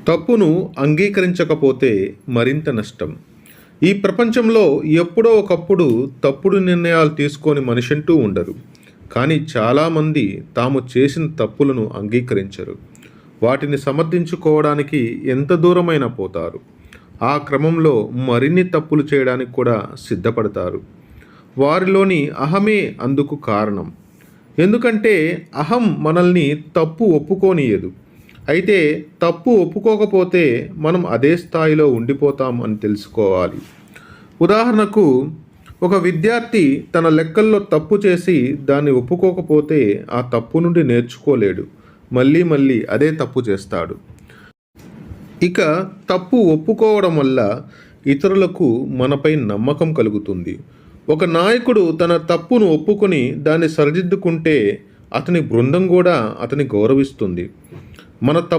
తప్పును అంగీకరించకపోతే మరింత నష్టం. ఈ ప్రపంచంలో ఎప్పుడో ఒకప్పుడు తప్పుడు నిర్ణయాలు తీసుకొని మనిషంటూ ఉండరు. కానీ చాలామంది తాము చేసిన తప్పులను అంగీకరించరు. వాటిని సమర్థించుకోవడానికి ఎంత దూరమైనా పోతారు. ఆ క్రమంలో మరిన్ని తప్పులు చేయడానికి కూడా సిద్ధపడతారు. వారిలోని అహమే అందుకు కారణం. ఎందుకంటే అహం మనల్ని తప్పు ఒప్పుకోనియదు. అయితే తప్పు ఒప్పుకోకపోతే మనం అదే స్థాయిలో ఉండిపోతాం అని తెలుసుకోవాలి. ఉదాహరణకు, ఒక విద్యార్థి తన లెక్కల్లో తప్పు చేసి దాన్ని ఒప్పుకోకపోతే ఆ తప్పు నుండి నేర్చుకోలేడు. మళ్ళీ మళ్ళీ అదే తప్పు చేస్తాడు. ఇక తప్పు ఒప్పుకోవడం వల్ల ఇతరులకు మనపై నమ్మకం కలుగుతుంది. ఒక నాయకుడు తన తప్పును ఒప్పుకొని దాన్ని సరిదిద్దుకుంటే అతని బృందం కూడా అతని గౌరవిస్తుంది. మన తప్పు